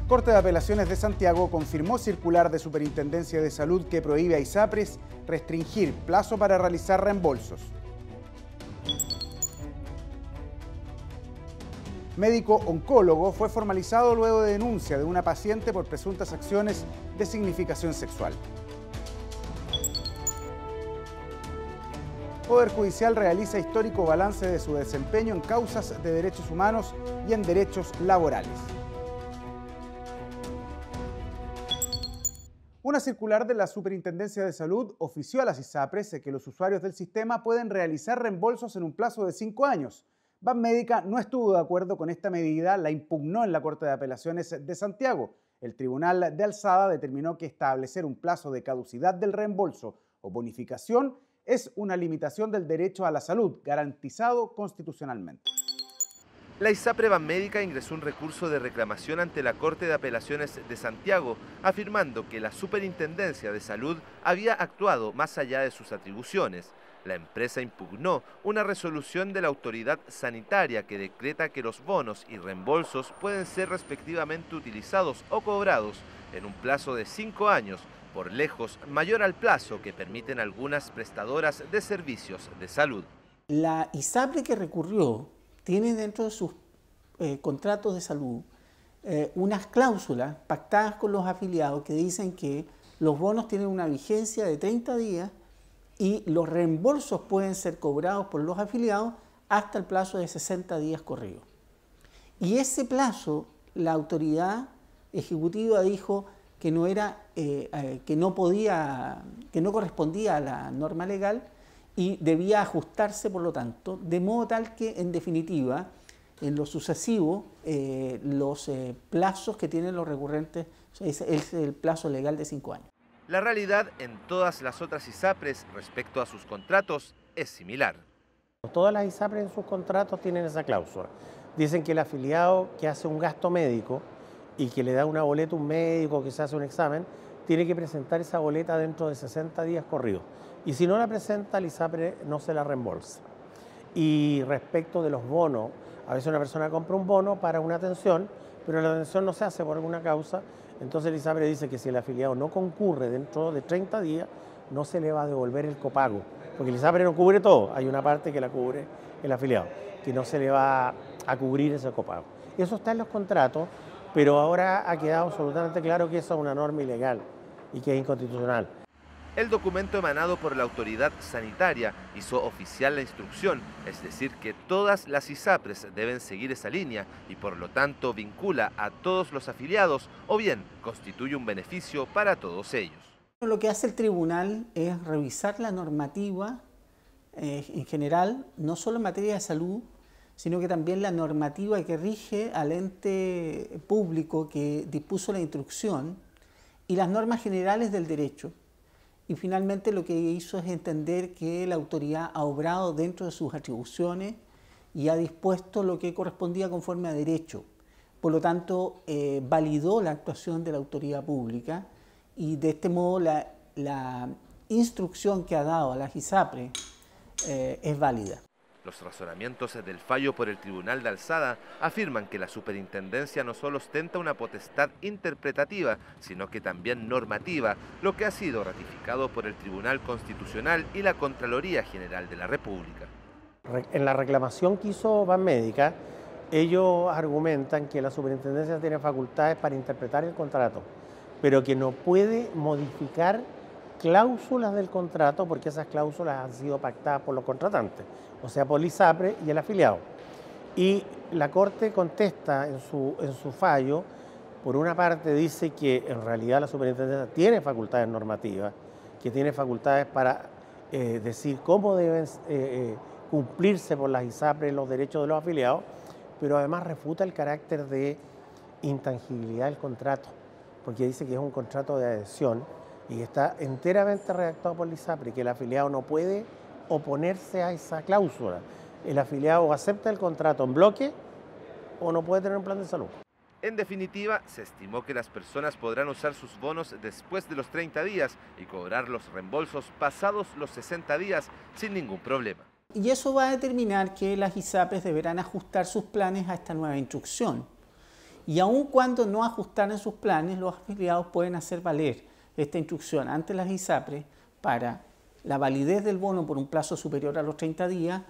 Corte de Apelaciones de Santiago confirmó circular de Superintendencia de Salud que prohíbe a ISAPRES restringir plazo para realizar reembolsos. Médico oncólogo fue formalizado luego de denuncia de una paciente por presuntas acciones de significación sexual. Poder Judicial realiza histórico balance de su desempeño en causas de derechos humanos y en derechos laborales. Una circular de la Superintendencia de Salud ofició a las ISAPRES que los usuarios del sistema pueden realizar reembolsos en un plazo de 5 años. Banmédica no estuvo de acuerdo con esta medida, la impugnó en la Corte de Apelaciones de Santiago. El Tribunal de Alzada determinó que establecer un plazo de caducidad del reembolso o bonificación es una limitación del derecho a la salud, garantizado constitucionalmente. La ISAPRE Banmédica ingresó un recurso de reclamación ante la Corte de Apelaciones de Santiago, afirmando que la Superintendencia de Salud había actuado más allá de sus atribuciones. La empresa impugnó una resolución de la autoridad sanitaria que decreta que los bonos y reembolsos pueden ser respectivamente utilizados o cobrados en un plazo de 5 años, por lejos mayor al plazo que permiten algunas prestadoras de servicios de salud. La ISAPRE que recurrió tiene dentro de sus contratos de salud unas cláusulas pactadas con los afiliados que dicen que los bonos tienen una vigencia de 30 días y los reembolsos pueden ser cobrados por los afiliados hasta el plazo de 60 días corridos. Y ese plazo, la autoridad ejecutiva dijo que no era, que no correspondía a la norma legal y debía ajustarse, por lo tanto, de modo tal que, en definitiva, en lo sucesivo, los plazos que tienen los recurrentes es el plazo legal de 5 años. La realidad en todas las otras ISAPRES respecto a sus contratos es similar. Todas las ISAPRES en sus contratos tienen esa cláusula. Dicen que el afiliado que hace un gasto médico y que le da una boleta a un médico que se hace un examen, tiene que presentar esa boleta dentro de 60 días corridos. Y si no la presenta, el ISAPRE no se la reembolsa. Y respecto de los bonos, a veces una persona compra un bono para una atención, pero la atención no se hace por alguna causa, entonces el ISAPRE dice que si el afiliado no concurre dentro de 30 días, no se le va a devolver el copago, porque el ISAPRE no cubre todo, hay una parte que la cubre el afiliado, que no se le va a cubrir ese copago. Eso está en los contratos, pero ahora ha quedado absolutamente claro que eso es una norma ilegal y que es inconstitucional. El documento emanado por la autoridad sanitaria hizo oficial la instrucción, es decir, que todas las ISAPRES deben seguir esa línea y por lo tanto vincula a todos los afiliados o bien constituye un beneficio para todos ellos. Lo que hace el tribunal es revisar la normativa en general, no solo en materia de salud, sino que también la normativa que rige al ente público que dispuso la instrucción y las normas generales del derecho. Y finalmente lo que hizo es entender que la autoridad ha obrado dentro de sus atribuciones y ha dispuesto lo que correspondía conforme a derecho. Por lo tanto, validó la actuación de la autoridad pública y de este modo la instrucción que ha dado a la ISAPRE es válida. Los razonamientos del fallo por el Tribunal de Alzada afirman que la Superintendencia no solo ostenta una potestad interpretativa, sino que también normativa, lo que ha sido ratificado por el Tribunal Constitucional y la Contraloría General de la República. En la reclamación que hizo Banmédica, ellos argumentan que la Superintendencia tiene facultades para interpretar el contrato, pero que no puede modificar cláusulas del contrato porque esas cláusulas han sido pactadas por los contratantes, o sea, por el ISAPRE y el afiliado. Y la Corte contesta en su fallo, por una parte dice que en realidad la Superintendencia tiene facultades normativas, que tiene facultades para decir cómo deben cumplirse por las ISAPRE los derechos de los afiliados, pero además refuta el carácter de intangibilidad del contrato, porque dice que es un contrato de adhesión y está enteramente redactado por el ISAPRE, que el afiliado no puede oponerse a esa cláusula. El afiliado acepta el contrato en bloque o no puede tener un plan de salud. En definitiva, se estimó que las personas podrán usar sus bonos después de los 30 días y cobrar los reembolsos pasados los 60 días sin ningún problema. Y eso va a determinar que las ISAPRES deberán ajustar sus planes a esta nueva instrucción. Y aun cuando no ajustaran sus planes, los afiliados pueden hacer valer esta instrucción ante las ISAPRES para la validez del bono por un plazo superior a los 30 días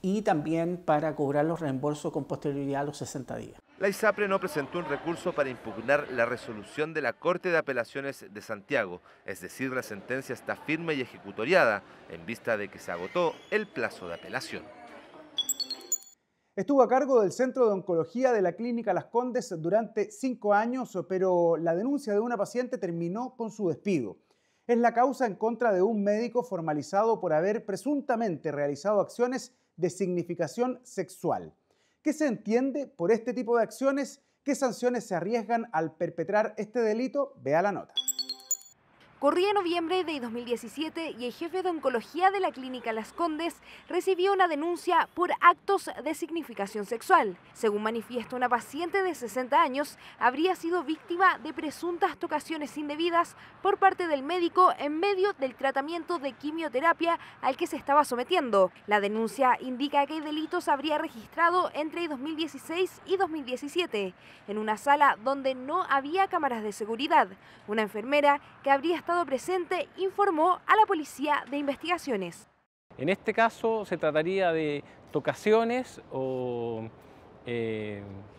y también para cobrar los reembolsos con posterioridad a los 60 días. La ISAPRE no presentó un recurso para impugnar la resolución de la Corte de Apelaciones de Santiago, es decir, la sentencia está firme y ejecutoriada, en vista de que se agotó el plazo de apelación. Estuvo a cargo del Centro de Oncología de la Clínica Las Condes durante 5 años, pero la denuncia de una paciente terminó con su despido. Es la causa en contra de un médico formalizado por haber presuntamente realizado acciones de significación sexual. ¿Qué se entiende por este tipo de acciones? ¿Qué sanciones se arriesgan al perpetrar este delito? Vea la nota. Corría noviembre de 2017 y el jefe de oncología de la Clínica Las Condes recibió una denuncia por actos de significación sexual. Según manifiesta una paciente de 60 años, habría sido víctima de presuntas tocaciones indebidas por parte del médico en medio del tratamiento de quimioterapia al que se estaba sometiendo. La denuncia indica que el delito se habría registrado entre 2016 y 2017 en una sala donde no había cámaras de seguridad. Una enfermera que habría estado presente informó a la Policía de Investigaciones. En este caso se trataría de tocaciones o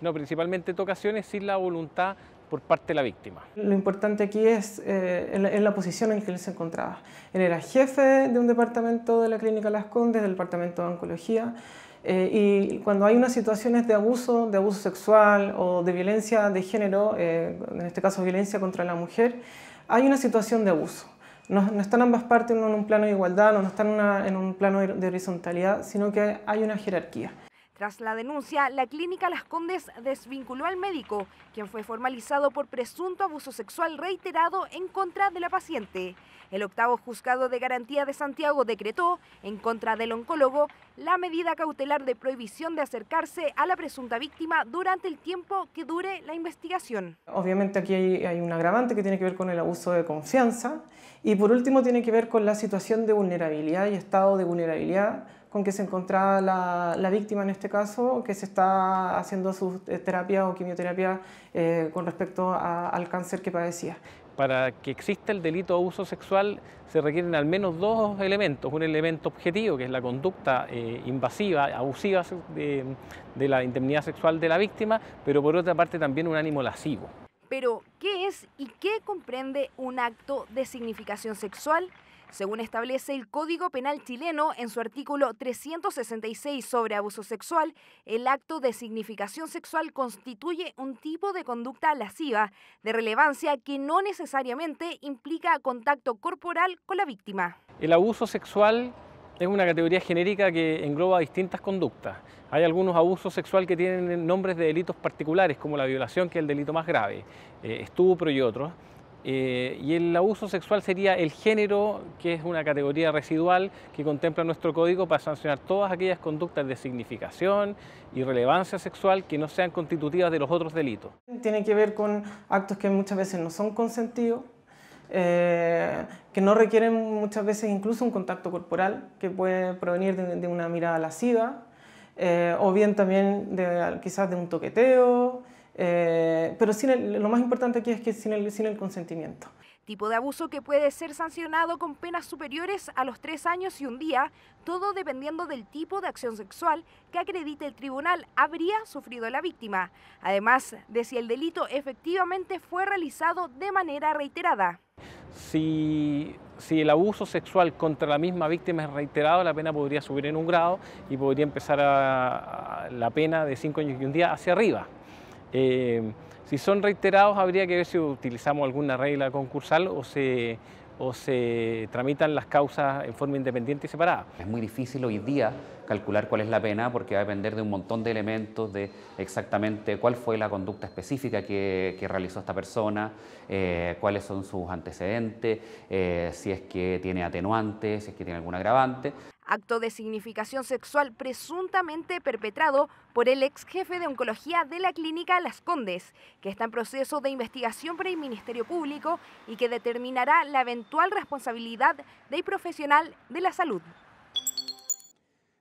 principalmente tocaciones sin la voluntad por parte de la víctima. Lo importante aquí es la posición en la que él se encontraba. Él era jefe de un departamento de la Clínica Las Condes, del departamento de oncología, y cuando hay unas situaciones de abuso sexual o de violencia de género, en este caso violencia contra la mujer, hay una situación de abuso. No están ambas partes en un plano de igualdad, no están en un plano de horizontalidad, sino que hay una jerarquía. Tras la denuncia, la Clínica Las Condes desvinculó al médico, quien fue formalizado por presunto abuso sexual reiterado en contra de la paciente. El octavo Juzgado de Garantía de Santiago decretó, en contra del oncólogo, la medida cautelar de prohibición de acercarse a la presunta víctima durante el tiempo que dure la investigación. Obviamente aquí hay un agravante que tiene que ver con el abuso de confianza y por último tiene que ver con la situación de vulnerabilidad y estado de vulnerabilidad con que se encontraba la víctima en este caso, que se está haciendo su terapia o quimioterapia con respecto al cáncer que padecía. Para que exista el delito de abuso sexual se requieren al menos dos elementos. Un elemento objetivo, que es la conducta invasiva, abusiva de la indemnidad sexual de la víctima, pero por otra parte también un ánimo lascivo. Pero, ¿qué es y qué comprende un acto de significación sexual? Según establece el Código Penal chileno en su artículo 366 sobre abuso sexual, el acto de significación sexual constituye un tipo de conducta lasciva de relevancia que no necesariamente implica contacto corporal con la víctima. El abuso sexual es una categoría genérica que engloba distintas conductas. Hay algunos abusos sexuales que tienen nombres de delitos particulares, como la violación, que es el delito más grave, estupro y otros. Y el abuso sexual sería el género, que es una categoría residual que contempla nuestro código para sancionar todas aquellas conductas de significación y relevancia sexual que no sean constitutivas de los otros delitos. Tiene que ver con actos que muchas veces no son consentidos, que no requieren muchas veces incluso un contacto corporal, que puede provenir de una mirada lasciva, o bien también quizás de un toqueteo, pero lo más importante aquí es que sin el consentimiento. Tipo de abuso que puede ser sancionado con penas superiores a los 3 años y 1 día, todo dependiendo del tipo de acción sexual que acredite el tribunal habría sufrido la víctima, además de si el delito efectivamente fue realizado de manera reiterada. Si el abuso sexual contra la misma víctima es reiterado, la pena podría subir en 1 grado y podría empezar la pena de 5 años y 1 día hacia arriba. Si son reiterados, habría que ver si utilizamos alguna regla concursal o se tramitan las causas en forma independiente y separada. Es muy difícil hoy día calcular cuál es la pena porque va a depender de un montón de elementos, de exactamente cuál fue la conducta específica que realizó esta persona, cuáles son sus antecedentes, si es que tiene atenuantes, si es que tiene algún agravante. Acto de significación sexual presuntamente perpetrado por el ex jefe de oncología de la Clínica Las Condes, que está en proceso de investigación por el Ministerio Público y que determinará la eventual responsabilidad del profesional de la salud.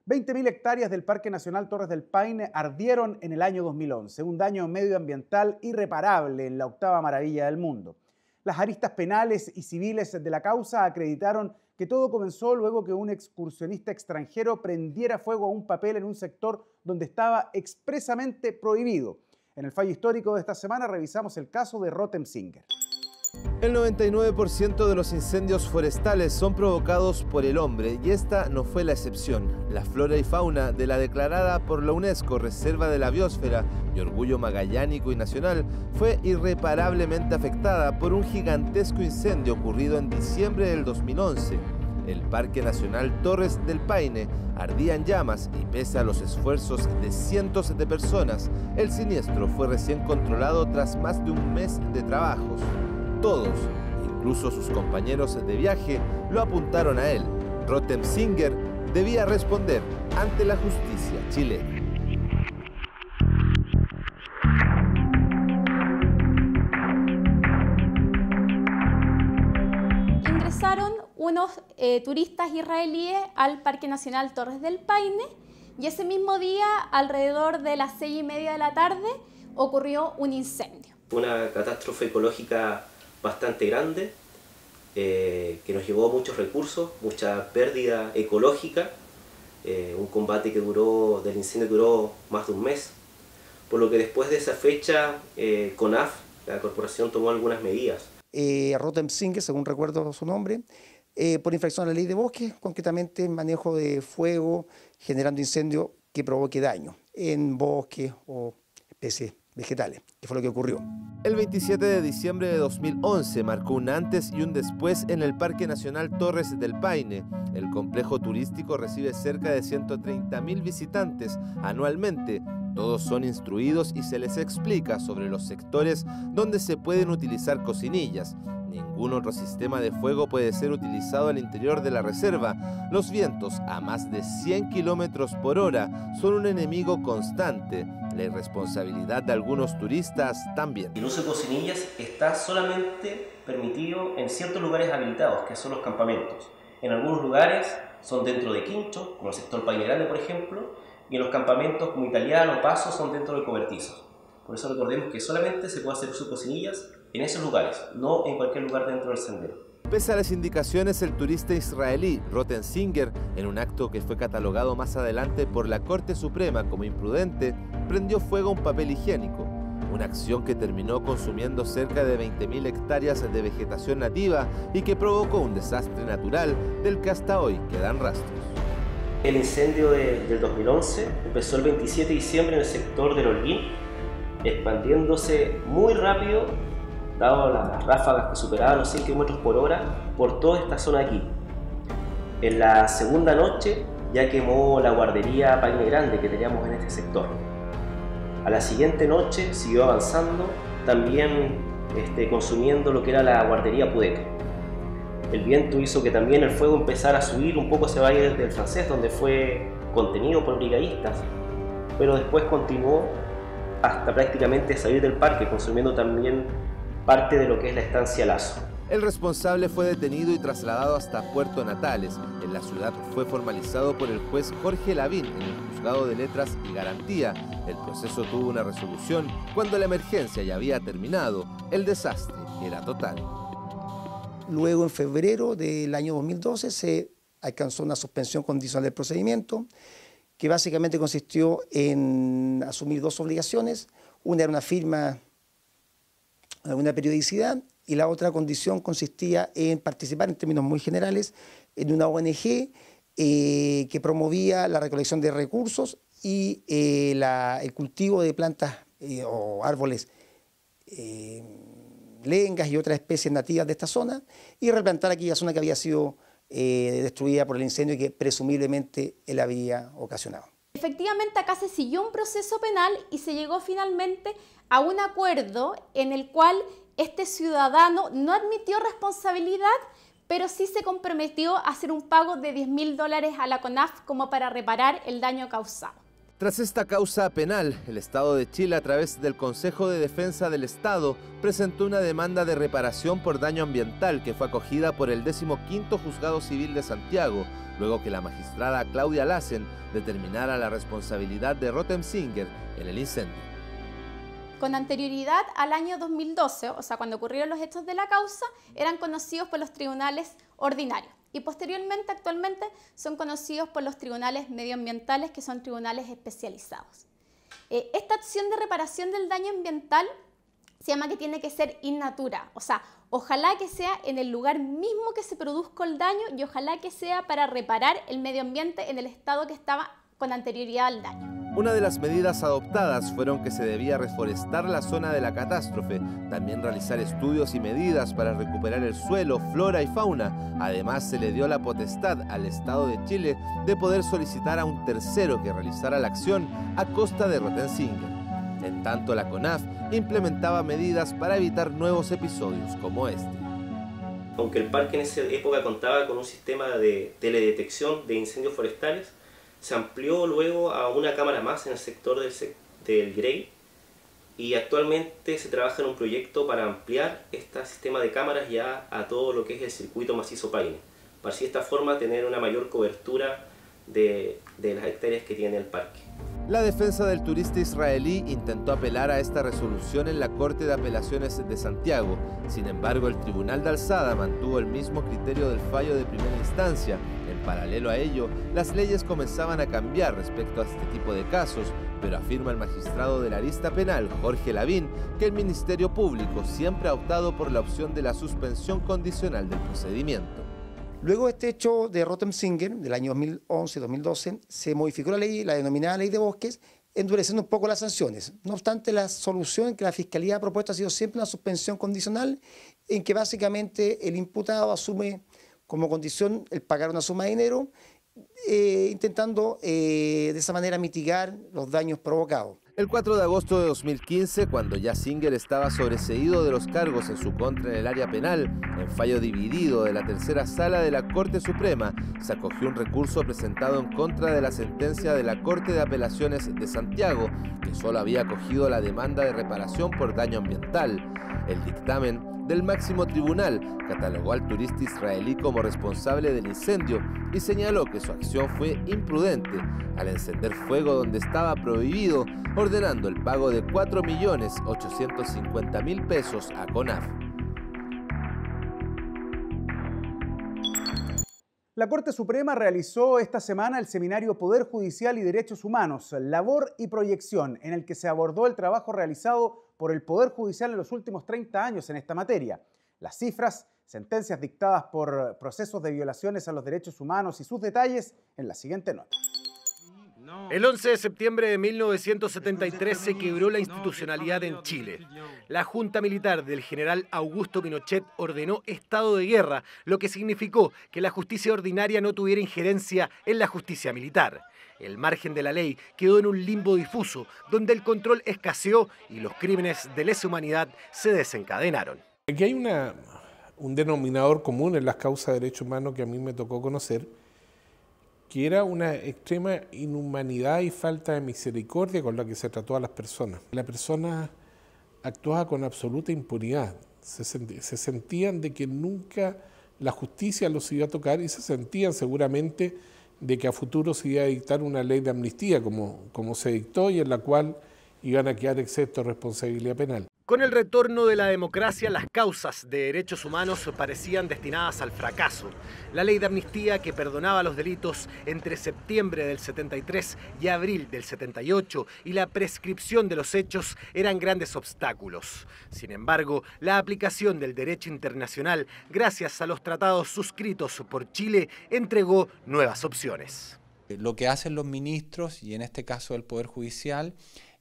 20.000 hectáreas del Parque Nacional Torres del Paine ardieron en el año 2011, un daño medioambiental irreparable en la octava maravilla del mundo. Las aristas penales y civiles de la causa acreditaron que todo comenzó luego que un excursionista extranjero prendiera fuego a un papel en un sector donde estaba expresamente prohibido. En el fallo histórico de esta semana revisamos el caso de Rottensinger. El 99% de los incendios forestales son provocados por el hombre y esta no fue la excepción. La flora y fauna de la declarada por la UNESCO Reserva de la Biosfera y Orgullo Magallánico y Nacional fue irreparablemente afectada por un gigantesco incendio ocurrido en diciembre del 2011. El Parque Nacional Torres del Paine ardía en llamas y pese a los esfuerzos de cientos de personas, el siniestro fue recién controlado tras más de un mes de trabajos. Todos, incluso sus compañeros de viaje, lo apuntaron a él. Rottensinger debía responder ante la justicia chilena. Ingresaron unos turistas israelíes al Parque Nacional Torres del Paine y ese mismo día, alrededor de las 6:30 de la tarde, ocurrió un incendio. Una catástrofe ecológica bastante grande, que nos llevó muchos recursos, mucha pérdida ecológica, un combate del incendio que duró más de un mes, por lo que después de esa fecha CONAF, la corporación, tomó algunas medidas. Rottensinger, según recuerdo su nombre, por infracción a la ley de bosques, concretamente manejo de fuego generando incendio que provoque daño en bosques o especies vegetales, que fue lo que ocurrió. El 27 de diciembre de 2011 marcó un antes y un después en el Parque Nacional Torres del Paine. El complejo turístico recibe cerca de 130.000 visitantes anualmente. Todos son instruidos y se les explica sobre los sectores donde se pueden utilizar cocinillas. Ningún otro sistema de fuego puede ser utilizado al interior de la reserva. Los vientos a más de 100 kilómetros por hora son un enemigo constante. La irresponsabilidad de algunos turistas también. El uso de cocinillas está solamente permitido en ciertos lugares habilitados, que son los campamentos. En algunos lugares son dentro de quinchos, como el sector Paine Grande, por ejemplo, y en los campamentos como Italiano, Paso, son dentro de cobertizos. Por eso recordemos que solamente se puede hacer uso de cocinillas en esos lugares, no en cualquier lugar dentro del sendero. Pese a las indicaciones, el turista israelí Rottensinger, en un acto que fue catalogado más adelante por la Corte Suprema como imprudente, prendió fuego a un papel higiénico, una acción que terminó consumiendo cerca de 20.000 hectáreas de vegetación nativa y que provocó un desastre natural del que hasta hoy quedan rastros. El incendio del 2011 empezó el 27 de diciembre en el sector del Holguín, expandiéndose muy rápido, dado las ráfagas que superaban los 100 km por hora por toda esta zona de aquí. En la segunda noche ya quemó la guardería Paine Grande que teníamos en este sector. A la siguiente noche siguió avanzando, también consumiendo lo que era la guardería Pudete. El viento hizo que también el fuego empezara a subir un poco hacia Valle del Francés, donde fue contenido por brigadistas, pero después continuó hasta prácticamente salir del parque, consumiendo también parte de lo que es la estancia Lazo. El responsable fue detenido y trasladado hasta Puerto Natales. En la ciudad fue formalizado por el juez Jorge Lavín en el Juzgado de Letras y Garantía. El proceso tuvo una resolución cuando la emergencia ya había terminado. El desastre era total. Luego, en febrero del año 2012, se alcanzó una suspensión condicional del procedimiento, que básicamente consistió en asumir dos obligaciones. Una era una firma, una periodicidad, y la otra condición consistía en participar, en términos muy generales, en una ONG que promovía la recolección de recursos y el cultivo de plantas o árboles, lengas y otras especies nativas de esta zona, y replantar aquella zona que había sido destruida por el incendio y que presumiblemente él había ocasionado. Efectivamente, acá se siguió un proceso penal y se llegó finalmente a un acuerdo en el cual este ciudadano no admitió responsabilidad, pero sí se comprometió a hacer un pago de $10.000 a la CONAF como para reparar el daño causado. Tras esta causa penal, el Estado de Chile, a través del Consejo de Defensa del Estado, presentó una demanda de reparación por daño ambiental que fue acogida por el 15º Juzgado Civil de Santiago, luego que la magistrada Claudia Lassen determinara la responsabilidad de Rottensinger en el incendio. Con anterioridad al año 2012, o sea, cuando ocurrieron los hechos de la causa, eran conocidos por los tribunales ordinarios. Y posteriormente, actualmente, son conocidos por los tribunales medioambientales, que son tribunales especializados. Esta acción de reparación del daño ambiental se llama que tiene que ser in natura, o sea, ojalá que sea en el lugar mismo que se produzca el daño y ojalá que sea para reparar el medio ambiente en el estado que estaba con anterioridad al daño. Una de las medidas adoptadas fueron que se debía reforestar la zona de la catástrofe, también realizar estudios y medidas para recuperar el suelo, flora y fauna. Además, se le dio la potestad al Estado de Chile de poder solicitar a un tercero que realizara la acción a costa de Rottensinger. En tanto, la CONAF implementaba medidas para evitar nuevos episodios como este. Aunque el parque en esa época contaba con un sistema de teledetección de incendios forestales, se amplió luego a una cámara más en el sector del Grey y actualmente se trabaja en un proyecto para ampliar este sistema de cámaras ya a todo lo que es el circuito macizo Paine, para así de esta forma tener una mayor cobertura de las hectáreas que tiene el parque. La defensa del turista israelí intentó apelar a esta resolución en la Corte de Apelaciones de Santiago. Sin embargo, el Tribunal de Alzada mantuvo el mismo criterio del fallo de primera instancia. En paralelo a ello, las leyes comenzaban a cambiar respecto a este tipo de casos, pero afirma el magistrado de la arista penal, Jorge Lavín, que el Ministerio Público siempre ha optado por la opción de la suspensión condicional del procedimiento. Luego de este hecho de Rottensinger, del año 2011-2012, se modificó la ley, la denominada Ley de Bosques, endureciendo un poco las sanciones. No obstante, la solución que la Fiscalía ha propuesto ha sido siempre una suspensión condicional, en que básicamente el imputado asume como condición el pagar una suma de dinero, intentando de esa manera mitigar los daños provocados. El 4 de agosto de 2015, cuando ya Singer estaba sobreseído de los cargos en su contra en el área penal, en fallo dividido de la tercera sala de la Corte Suprema, se acogió un recurso presentado en contra de la sentencia de la Corte de Apelaciones de Santiago, que solo había acogido la demanda de reparación por daño ambiental. El dictamen del máximo tribunal catalogó al turista israelí como responsable del incendio y señaló que su acción fue imprudente al encender fuego donde estaba prohibido, ordenando el pago de 4.850.000 pesos a CONAF. La Corte Suprema realizó esta semana el seminario Poder Judicial y Derechos Humanos, Labor y Proyección, en el que se abordó el trabajo realizado por el Poder Judicial en los últimos 30 años en esta materia. Las cifras, sentencias dictadas por procesos de violaciones a los derechos humanos y sus detalles en la siguiente nota. El 11 de septiembre de 1973 se quebró la institucionalidad en Chile. La Junta Militar del general Augusto Pinochet ordenó estado de guerra, lo que significó que la justicia ordinaria no tuviera injerencia en la justicia militar. El margen de la ley quedó en un limbo difuso, donde el control escaseó y los crímenes de lesa humanidad se desencadenaron. Aquí hay un denominador común en las causas de derechos humanos que a mí me tocó conocer, que era una extrema inhumanidad y falta de misericordia con la que se trató a las personas. La persona actuaba con absoluta impunidad, se sentían de que nunca la justicia los iba a tocar y se sentían seguramente de que a futuro se iba a dictar una ley de amnistía como se dictó y en la cual iban a quedar exentos de responsabilidad penal. Con el retorno de la democracia, las causas de derechos humanos parecían destinadas al fracaso. La ley de amnistía que perdonaba los delitos entre septiembre del 73 y abril del 78 y la prescripción de los hechos eran grandes obstáculos. Sin embargo, la aplicación del derecho internacional, gracias a los tratados suscritos por Chile, entregó nuevas opciones. Lo que hacen los ministros, y en este caso el Poder Judicial,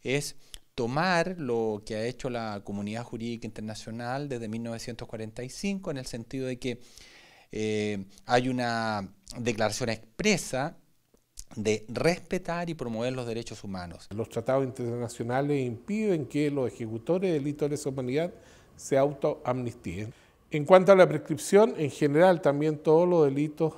es tomar lo que ha hecho la comunidad jurídica internacional desde 1945, en el sentido de que hay una declaración expresa de respetar y promover los derechos humanos. Los tratados internacionales impiden que los ejecutores de delitos de lesa humanidad se autoamnistíen. En cuanto a la prescripción, en general también todos los delitos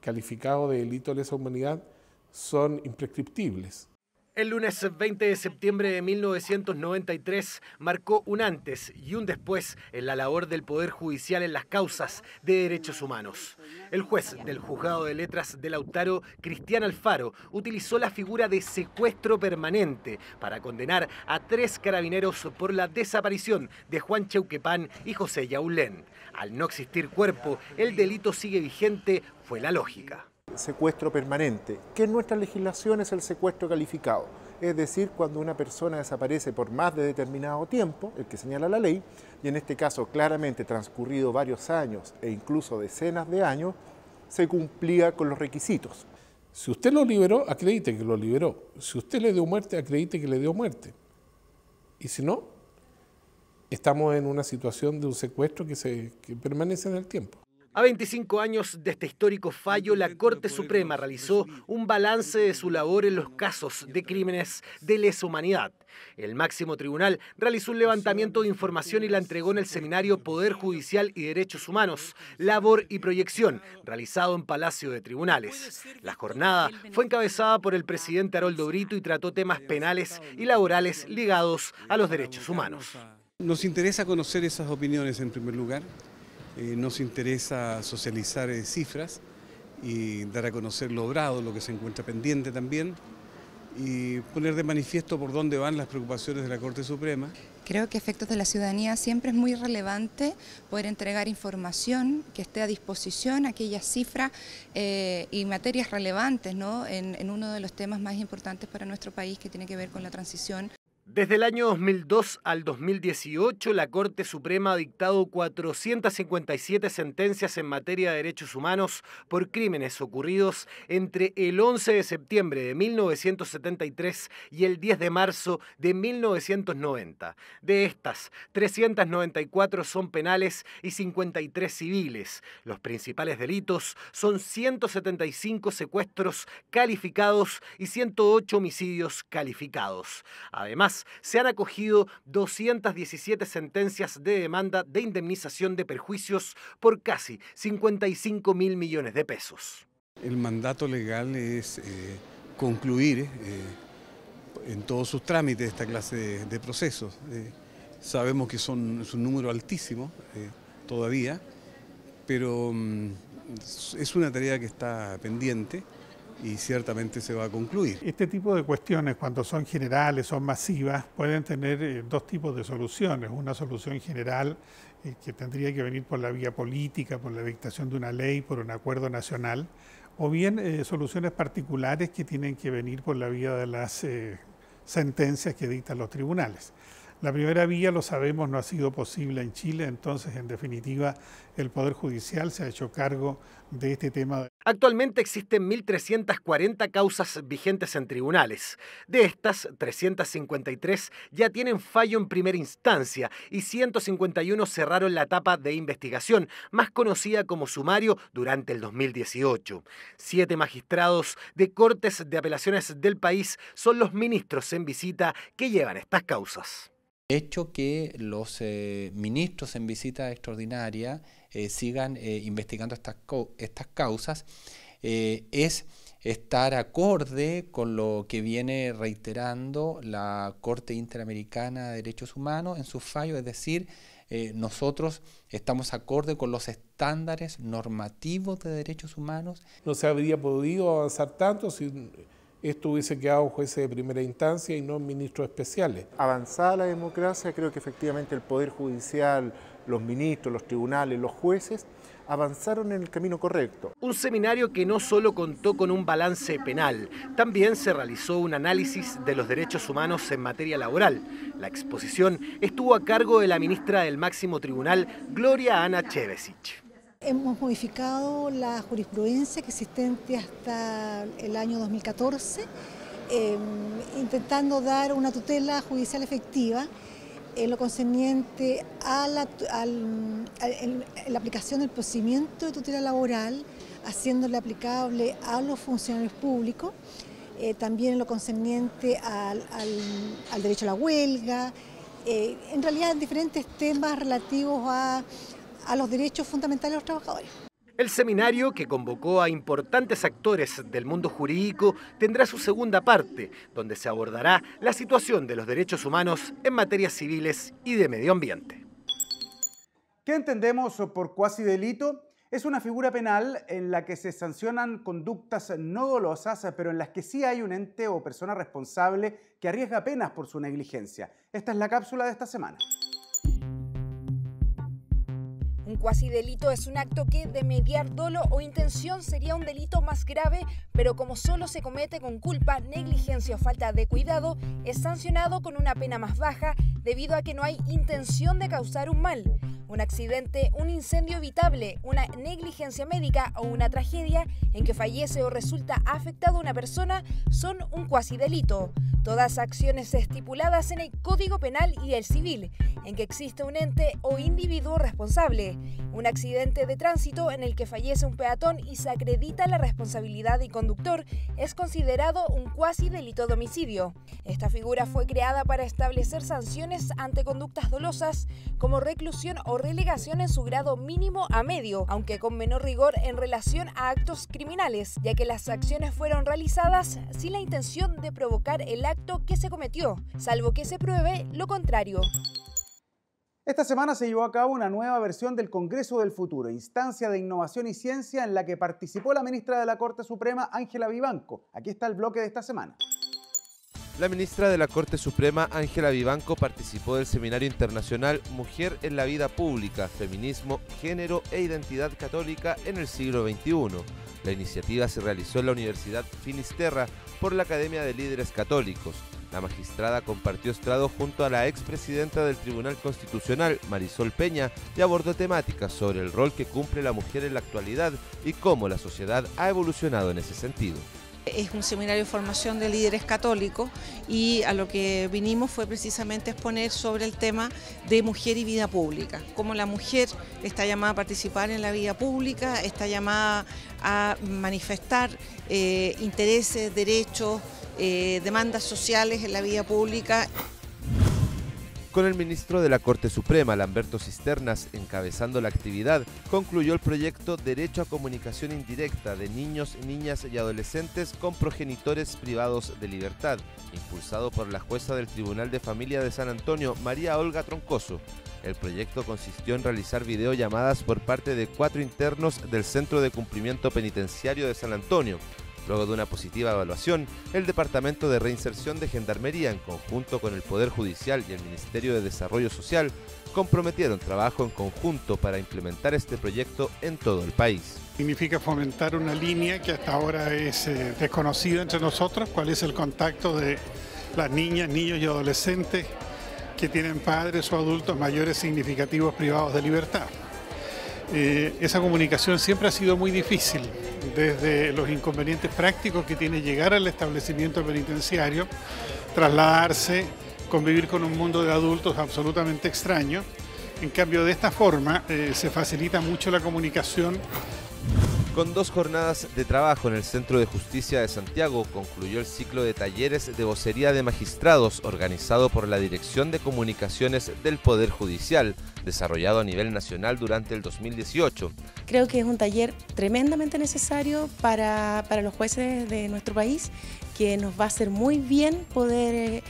calificados de delitos de lesa humanidad son imprescriptibles. El lunes 20 de septiembre de 1993 marcó un antes y un después en la labor del Poder Judicial en las causas de derechos humanos. El juez del Juzgado de Letras de Lautaro, Cristian Alfaro, utilizó la figura de secuestro permanente para condenar a 3 carabineros por la desaparición de Juan Cheuquepán y José Yaulén. Al no existir cuerpo, el delito sigue vigente, fue la lógica. Secuestro permanente, que en nuestra legislación es el secuestro calificado, es decir, cuando una persona desaparece por más de determinado tiempo, el que señala la ley, y en este caso claramente transcurrido varios años e incluso decenas de años, se cumplía con los requisitos. Si usted lo liberó, acredite que lo liberó. Si usted le dio muerte, acredite que le dio muerte. Y si no, estamos en una situación de un secuestro que permanece en el tiempo. A 25 años de este histórico fallo, la Corte Suprema realizó un balance de su labor en los casos de crímenes de lesa humanidad. El máximo tribunal realizó un levantamiento de información y la entregó en el seminario Poder Judicial y Derechos Humanos, Labor y Proyección, realizado en Palacio de Tribunales. La jornada fue encabezada por el presidente Haroldo Brito y trató temas penales y laborales ligados a los derechos humanos. Nos interesa conocer esas opiniones en primer lugar. Nos interesa socializar cifras y dar a conocer lo obrado, lo que se encuentra pendiente también, y poner de manifiesto por dónde van las preocupaciones de la Corte Suprema. Creo que a efectos de la ciudadanía siempre es muy relevante poder entregar información que esté a disposición, aquellas cifras y materias relevantes, ¿no? en uno de los temas más importantes para nuestro país, que tiene que ver con la transición. Desde el año 2002 al 2018, la Corte Suprema ha dictado 457 sentencias en materia de derechos humanos por crímenes ocurridos entre el 11 de septiembre de 1973 y el 10 de marzo de 1990. De estas, 394 son penales y 53 civiles. Los principales delitos son 175 secuestros calificados y 108 homicidios calificados. Además, se han acogido 217 sentencias de demanda de indemnización de perjuicios por casi 55.000 millones de pesos. El mandato legal es concluir en todos sus trámites esta clase de procesos. Sabemos que es un número altísimo todavía, pero es una tarea que está pendiente y ciertamente se va a concluir. Este tipo de cuestiones, cuando son generales, son masivas, pueden tener dos tipos de soluciones. Una solución general que tendría que venir por la vía política, por la dictación de una ley, por un acuerdo nacional, o bien soluciones particulares que tienen que venir por la vía de las sentencias que dictan los tribunales. La primera vía, lo sabemos, no ha sido posible en Chile, entonces, en definitiva, el Poder Judicial se ha hecho cargo de este tema. Actualmente existen 1.340 causas vigentes en tribunales. De estas, 353 ya tienen fallo en primera instancia y 151 cerraron la etapa de investigación, más conocida como sumario, durante el 2018. 7 magistrados de cortes de apelaciones del país son los ministros en visita que llevan estas causas. Hecho que los ministros en visita extraordinaria sigan investigando estas causas es estar acorde con lo que viene reiterando la Corte Interamericana de Derechos Humanos en sus fallos, es decir, nosotros estamos acorde con los estándares normativos de derechos humanos. No se habría podido avanzar tanto si esto hubiese quedado jueces de primera instancia y no ministros especiales. Avanzada la democracia, creo que efectivamente el Poder Judicial, los ministros, los tribunales, los jueces, avanzaron en el camino correcto. Un seminario que no solo contó con un balance penal, también se realizó un análisis de los derechos humanos en materia laboral. La exposición estuvo a cargo de la ministra del máximo tribunal, Gloria Ana Chevesich. Hemos modificado la jurisprudencia existente hasta el año 2014, intentando dar una tutela judicial efectiva en lo concerniente a la aplicación del procedimiento de tutela laboral, haciéndole aplicable a los funcionarios públicos, también en lo concerniente al derecho a la huelga, en realidad en diferentes temas relativos a los derechos fundamentales de los trabajadores. El seminario, que convocó a importantes actores del mundo jurídico, tendrá su segunda parte, donde se abordará la situación de los derechos humanos en materias civiles y de medio ambiente. ¿Qué entendemos por cuasi delito? Es una figura penal en la que se sancionan conductas no dolosas, pero en las que sí hay un ente o persona responsable que arriesga penas por su negligencia. Esta es la cápsula de esta semana. Un cuasidelito es un acto que, de mediar dolo o intención, sería un delito más grave, pero como solo se comete con culpa, negligencia o falta de cuidado, es sancionado con una pena más baja debido a que no hay intención de causar un mal. Un accidente, un incendio evitable, una negligencia médica o una tragedia en que fallece o resulta afectada una persona son un cuasidelito. Todas acciones estipuladas en el Código Penal y el Civil, en que existe un ente o individuo responsable. Un accidente de tránsito en el que fallece un peatón y se acredita la responsabilidad del conductor es considerado un cuasidelito de homicidio. Esta figura fue creada para establecer sanciones ante conductas dolosas como reclusión o relegación en su grado mínimo a medio, aunque con menor rigor en relación a actos criminales, ya que las acciones fueron realizadas sin la intención de provocar el acto que se cometió, salvo que se pruebe lo contrario. Esta semana se llevó a cabo una nueva versión del Congreso del Futuro, instancia de innovación y ciencia en la que participó la ministra de la Corte Suprema, Ángela Vivanco. Aquí está el bloque de esta semana. La ministra de la Corte Suprema, Ángela Vivanco, participó del seminario internacional Mujer en la Vida Pública, Feminismo, Género e Identidad Católica en el siglo XXI. La iniciativa se realizó en la Universidad Finisterra por la Academia de Líderes Católicos. La magistrada compartió estrado junto a la expresidenta del Tribunal Constitucional, Marisol Peña, y abordó temáticas sobre el rol que cumple la mujer en la actualidad y cómo la sociedad ha evolucionado en ese sentido. Es un seminario de formación de líderes católicos y a lo que vinimos fue precisamente exponer sobre el tema de mujer y vida pública, cómo la mujer está llamada a participar en la vida pública, está llamada a manifestar intereses, derechos, demandas sociales en la vida pública. Con el ministro de la Corte Suprema, Lamberto Cisternas, encabezando la actividad, concluyó el proyecto Derecho a Comunicación Indirecta de niños, niñas y adolescentes con progenitores privados de libertad, impulsado por la jueza del Tribunal de Familia de San Antonio, María Olga Troncoso. El proyecto consistió en realizar videollamadas por parte de 4 internos del Centro de Cumplimiento Penitenciario de San Antonio. Luego de una positiva evaluación, el Departamento de Reinserción de Gendarmería, en conjunto con el Poder Judicial y el Ministerio de Desarrollo Social, comprometieron trabajo en conjunto para implementar este proyecto en todo el país. Significa fomentar una línea que hasta ahora es desconocida entre nosotros, cuál es el contacto de las niñas, niños y adolescentes que tienen padres o adultos mayores significativos privados de libertad. Esa comunicación siempre ha sido muy difícil, desde los inconvenientes prácticos que tiene llegar al establecimiento penitenciario, trasladarse, convivir con un mundo de adultos absolutamente extraño. En cambio, de esta forma se facilita mucho la comunicación. Con 2 jornadas de trabajo en el Centro de Justicia de Santiago, concluyó el ciclo de talleres de vocería de magistrados organizado por la Dirección de Comunicaciones del Poder Judicial, desarrollado a nivel nacional durante el 2018. Creo que es un taller tremendamente necesario para los jueces de nuestro país, que nos va a hacer muy bien poder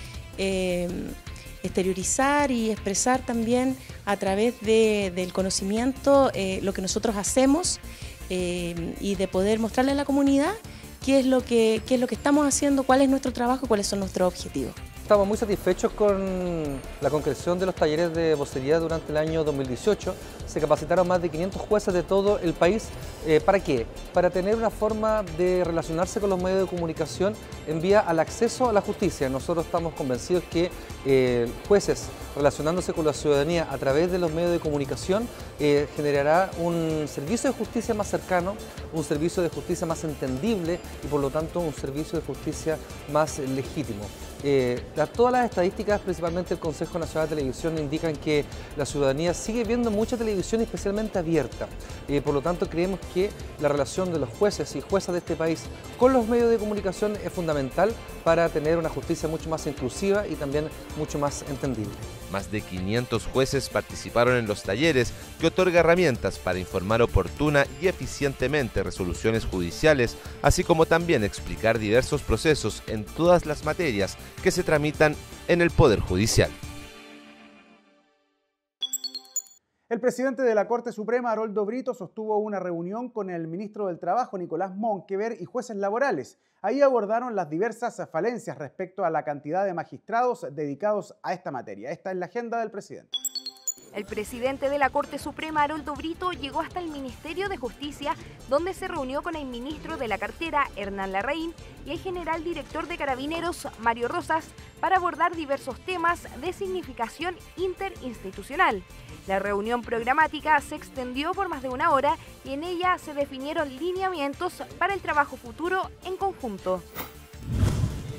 exteriorizar y expresar también a través del conocimiento lo que nosotros hacemos, y de poder mostrarle a la comunidad qué es lo que estamos haciendo, cuál es nuestro trabajo, cuáles son nuestros objetivos. Estamos muy satisfechos con la concreción de los talleres de vocería durante el año 2018. Se capacitaron más de 500 jueces de todo el país. ¿Para qué? Para tener una forma de relacionarse con los medios de comunicación en vía al acceso a la justicia. Nosotros estamos convencidos que jueces relacionándose con la ciudadanía a través de los medios de comunicación generará un servicio de justicia más cercano, un servicio de justicia más entendible y por lo tanto un servicio de justicia más legítimo. Todas las estadísticas, principalmente el Consejo Nacional de Televisión, indican que la ciudadanía sigue viendo mucha televisión, especialmente abierta. Por lo tanto, creemos que la relación de los jueces y juezas de este país con los medios de comunicación es fundamental para tener una justicia mucho más inclusiva y también mucho más entendible. Más de 500 jueces participaron en los talleres, que otorga herramientas para informar oportuna y eficientemente resoluciones judiciales, así como también explicar diversos procesos en todas las materias que se tramitan en el Poder Judicial. El presidente de la Corte Suprema, Aroldo Brito, sostuvo una reunión con el ministro del Trabajo, Nicolás Monkever, y jueces laborales. Ahí abordaron las diversas falencias respecto a la cantidad de magistrados dedicados a esta materia. Esta es la agenda del presidente. El presidente de la Corte Suprema, Aroldo Brito, llegó hasta el Ministerio de Justicia, donde se reunió con el ministro de la cartera, Hernán Larraín, y el general director de Carabineros, Mario Rosas, para abordar diversos temas de significación interinstitucional. La reunión programática se extendió por más de una hora y en ella se definieron lineamientos para el trabajo futuro en conjunto.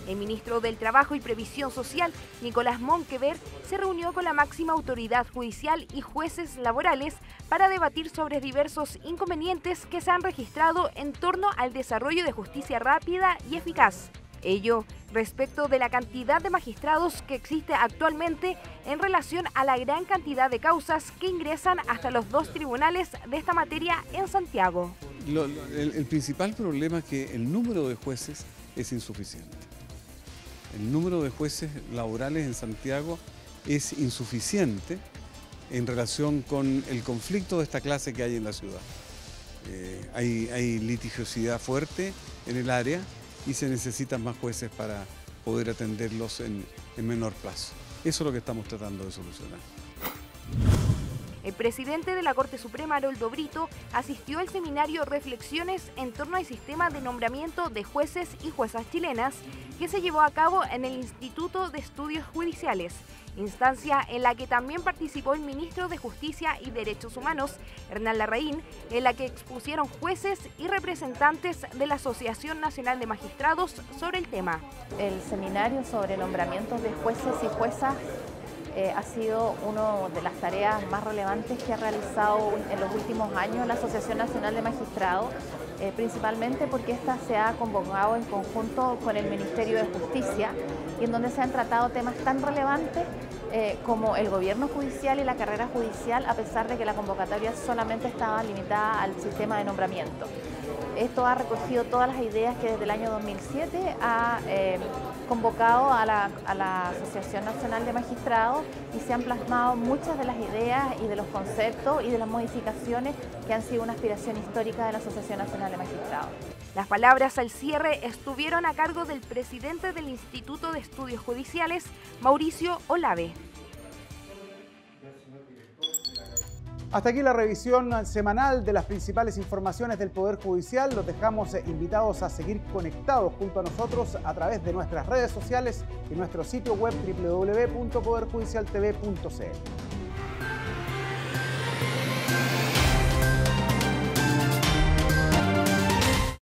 El ministro del Trabajo y Previsión Social, Nicolás Monkever, se reunió con la máxima autoridad judicial y jueces laborales para debatir sobre diversos inconvenientes que se han registrado en torno al desarrollo de justicia rápida y eficaz. Ello respecto de la cantidad de magistrados que existe actualmente en relación a la gran cantidad de causas que ingresan hasta los 2 tribunales de esta materia en Santiago. El principal problema es que el número de jueces es insuficiente. El número de jueces laborales en Santiago es insuficiente en relación con el conflicto de esta clase que hay en la ciudad. Hay litigiosidad fuerte en el área y se necesitan más jueces para poder atenderlos en menor plazo. Eso es lo que estamos tratando de solucionar. El presidente de la Corte Suprema, Aroldo Brito, asistió al seminario Reflexiones en torno al sistema de nombramiento de jueces y juezas chilenas, que se llevó a cabo en el Instituto de Estudios Judiciales, instancia en la que también participó el ministro de Justicia y Derechos Humanos, Hernán Larraín, en la que expusieron jueces y representantes de la Asociación Nacional de Magistrados sobre el tema. El seminario sobre nombramientos de jueces y juezas ha sido una de las tareas más relevantes que ha realizado en los últimos años la Asociación Nacional de Magistrados, principalmente porque esta se ha convocado en conjunto con el Ministerio de Justicia y en donde se han tratado temas tan relevantes como el gobierno judicial y la carrera judicial, a pesar de que la convocatoria solamente estaba limitada al sistema de nombramiento. Esto ha recogido todas las ideas que desde el año 2007 ha convocado a la Asociación Nacional de Magistrados y se han plasmado muchas de las ideas y de los conceptos y de las modificaciones que han sido una aspiración histórica de la Asociación Nacional de Magistrados. Las palabras al cierre estuvieron a cargo del presidente del Instituto de Estudios Judiciales, Mauricio Olave. Hasta aquí la revisión semanal de las principales informaciones del Poder Judicial. Los dejamos invitados a seguir conectados junto a nosotros a través de nuestras redes sociales y nuestro sitio web www.poderjudicialtv.cl.